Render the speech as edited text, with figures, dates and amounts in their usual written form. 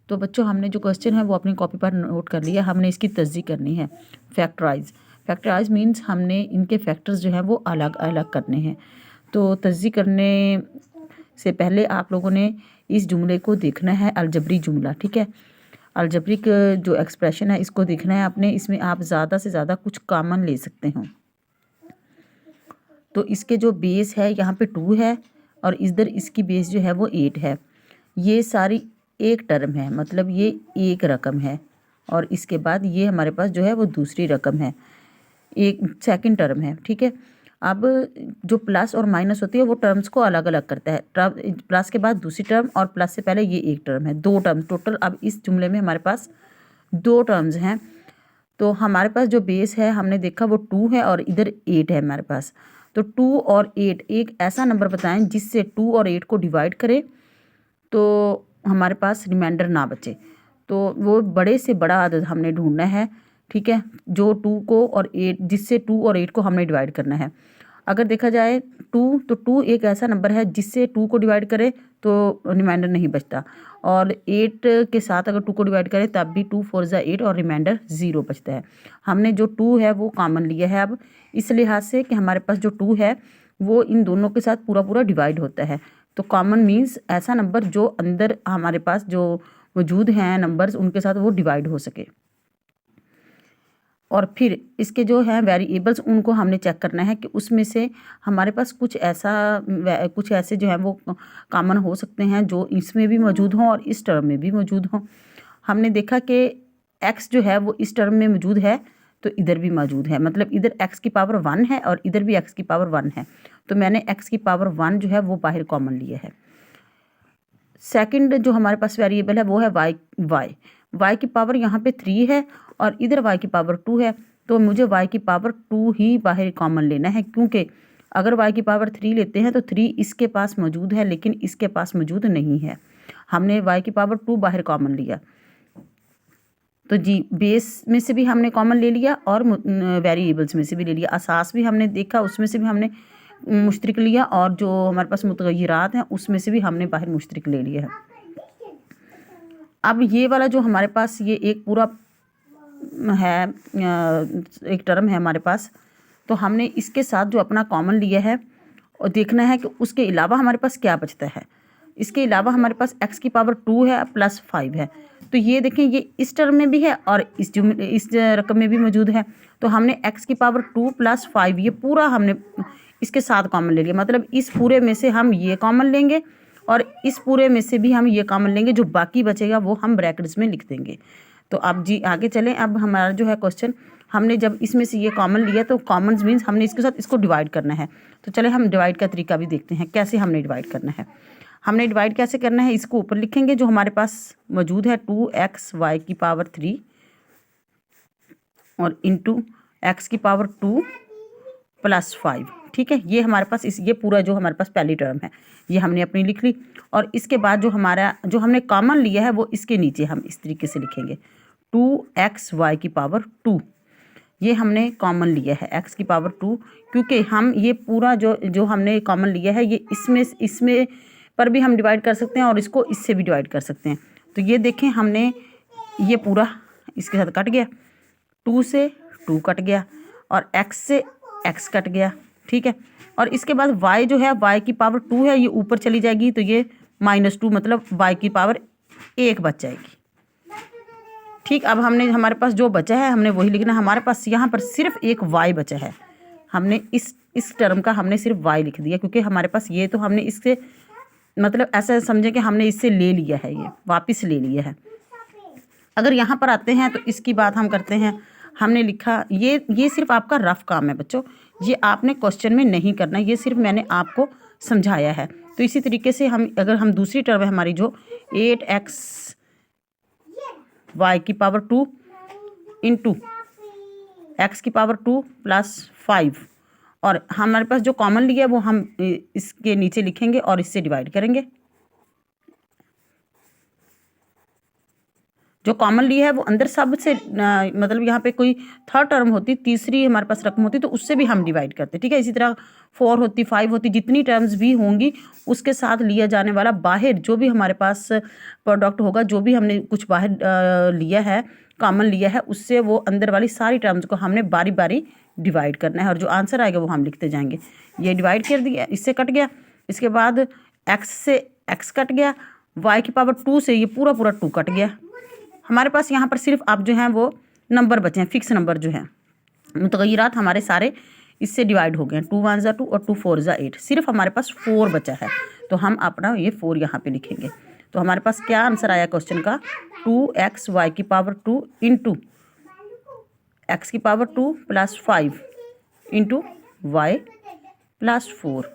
तो बच्चों हमने जो क्वेश्चन है वो अपनी कॉपी पर नोट कर लिया, हमने इसकी तस्दीक करनी है। फैक्टराइज मीन्स हमने इनके फैक्टर्स जो हैं वो अलग अलग करने हैं। तो तस्दीक करने से पहले आप लोगों ने इस जुमले को देखना है, अलजबरी जुमला, ठीक है। अलजबरिक जो एक्सप्रेशन है इसको देखना है आपने, इसमें आप ज़्यादा से ज़्यादा कुछ कॉमन ले सकते हो। तो इसके जो बेस है यहाँ पे 2 है और इधर इसकी बेस जो है वो 8 है। ये सारी एक टर्म है, मतलब ये एक रकम है, और इसके बाद ये हमारे पास जो है वो दूसरी रकम है, एक सेकंड टर्म है, ठीक है। अब जो प्लस और माइनस होती है वो टर्म्स को अलग अलग करता है। प्लस के बाद दूसरी टर्म और प्लस से पहले ये एक टर्म है, 2 टर्म टोटल। अब इस जुमले में हमारे पास 2 टर्म्स हैं। तो हमारे पास जो बेस है हमने देखा वो 2 है और इधर 8 है हमारे पास। तो 2 और 8 एक ऐसा नंबर बताएं जिससे 2 और 8 को डिवाइड करें तो हमारे पास रिमाइंडर ना बचे। तो वो बड़े से बड़ा अदद हमने ढूंढना है, ठीक है, जो 2 को और 8, जिससे 2 और 8 को हमने डिवाइड करना है। अगर देखा जाए 2, तो 2 एक ऐसा नंबर है जिससे 2 को डिवाइड करे तो रिमाइंडर नहीं बचता, और 8 के साथ अगर 2 को डिवाइड करें तब भी 2 4 8 और रिमाइंडर 0 बचता है। हमने जो 2 है वो कॉमन लिया है अब, इस लिहाज से कि हमारे पास जो 2 है वो इन दोनों के साथ पूरा पूरा डिवाइड होता है। तो कॉमन मीन्स ऐसा नंबर जो अंदर हमारे पास जो मौजूद हैं नंबर्स उनके साथ वो डिवाइड हो सके। और फिर इसके जो है वेरिएबल्स उनको हमने चेक करना है कि उसमें से हमारे पास कुछ ऐसे जो है वो कॉमन हो सकते हैं जो इसमें भी मौजूद हों और इस टर्म में भी मौजूद हों। हमने देखा कि x जो है वो इस टर्म में मौजूद है तो इधर भी मौजूद है, मतलब इधर x की पावर 1 है और इधर भी x की पावर 1 है। तो मैंने x की पावर 1 जो है वो बाहर कॉमन लिया है। सेकंड जो हमारे पास वेरिएबल है वो है y की पावर यहाँ पे 3 है और इधर y की पावर 2 है। तो मुझे y की पावर 2 ही बाहर कॉमन लेना है, क्योंकि अगर y की पावर 3 लेते हैं तो 3 इसके पास मौजूद है लेकिन इसके पास मौजूद नहीं है। हमने y की पावर 2 बाहर कॉमन लिया। तो जी बेस में से भी हमने कॉमन ले लिया और वेरिएबल्स में से भी ले लिया। असास भी हमने देखा, उसमें से भी हमने मुश्तरक लिया, और जो हमारे पास मुतगय्यरात हैं उसमें से भी हमने बाहर मुश्तरक ले लिया है। अब ये वाला जो हमारे पास ये एक पूरा है, एक टर्म है हमारे पास, तो हमने इसके साथ जो अपना कॉमन लिया है और देखना है कि उसके अलावा हमारे पास क्या बचता है। इसके अलावा हमारे पास x की पावर 2 है प्लस 5 है। तो ये देखें ये इस टर्म में भी है और इस रकम में भी मौजूद है। तो हमने x की पावर 2 प्लस 5 ये पूरा हमने इसके साथ कॉमन ले लिया, मतलब इस पूरे में से हम ये कॉमन लेंगे और इस पूरे में से भी हम ये कॉमन लेंगे, जो बाकी बचेगा वो हम ब्रैकेट्स में लिख देंगे। तो अब जी आगे चलें। अब हमारा जो है क्वेश्चन, हमने जब इसमें से ये कॉमन लिया तो कॉमन मीन्स हमने इसके साथ इसको डिवाइड करना है। तो चले हम डिवाइड का तरीका भी देखते हैं कैसे हमने डिवाइड करना है। हमने डिवाइड कैसे करना है, इसको ऊपर लिखेंगे जो हमारे पास मौजूद है 2x y की पावर 3 और इंटू x की पावर 2 प्लस 5, ठीक है। ये हमारे पास ये पूरा जो हमारे पास पहली टर्म है ये हमने अपनी लिख ली। और इसके बाद जो हमने कॉमन लिया है वो इसके नीचे हम इस तरीके से लिखेंगे 2x y की पावर 2। ये हमने कॉमन लिया है x की पावर 2, क्योंकि हम ये पूरा जो हमने कॉमन लिया है ये इसमें पर भी हम डिवाइड कर सकते हैं और इसको इससे भी डिवाइड कर सकते हैं। तो ये देखें हमने ये पूरा इसके साथ कट गया, 2 से 2 कट गया और x से x कट गया, ठीक है। और इसके बाद y जो है y की पावर 2 है ये ऊपर चली जाएगी तो ये -2 मतलब y की पावर 1 बच जाएगी, ठीक। अब हमने हमारे पास जो बचा है हमने वही लिखना। हमारे पास यहाँ पर सिर्फ एक y बचा है, हमने इस टर्म का हमने सिर्फ y लिख दिया, क्योंकि हमारे पास ये तो हमने इससे मतलब ऐसा समझे कि हमने इससे ले लिया है, ये वापस ले लिया है। अगर यहाँ पर आते हैं तो इसकी बात हम करते हैं। हमने लिखा ये सिर्फ आपका रफ काम है बच्चों, ये आपने क्वेश्चन में नहीं करना, ये सिर्फ मैंने आपको समझाया है। तो इसी तरीके से अगर हम दूसरी टर्म है हमारी जो 8x y की पावर 2 इंटू x की पावर 2 प्लस 5, और हमारे पास जो कॉमन लिया है वो हम इसके नीचे लिखेंगे और इससे डिवाइड करेंगे। जो कॉमन लिया है वो अंदर सबसे मतलब यहाँ पे कोई थर्ड टर्म होती, तीसरी हमारे पास रकम होती, तो उससे भी हम डिवाइड करते, ठीक है। इसी तरह 4 होती, 5 होती, जितनी टर्म्स भी होंगी उसके साथ लिया जाने वाला बाहर जो भी हमारे पास प्रोडक्ट होगा, जो भी हमने कुछ बाहर लिया है, कॉमन लिया है, उससे वो अंदर वाली सारी टर्म्स को हमने बारी बारी डिवाइड करना है, और जो आंसर आएगा वो हम लिखते जाएंगे। ये डिवाइड कर दिया, इससे कट गया। इसके बाद एक्स से एक्स कट गया, वाई की पावर 2 से ये पूरा पूरा 2 कट गया। हमारे पास यहाँ पर सिर्फ अब जो हैं वो नंबर बचे हैं, फिक्स नंबर जो हैं, मुतग़य्यरात हमारे सारे इससे डिवाइड हो गए हैं। 2 1 2 और 2 4 8, सिर्फ हमारे पास 4 बचा है, तो हम अपना ये 4 यहाँ पे लिखेंगे। तो हमारे पास क्या आंसर आया क्वेश्चन का, 2x वाई की पावर 2 इंटू एक्स की पावर 2 + 5 इंटू वाई + 4।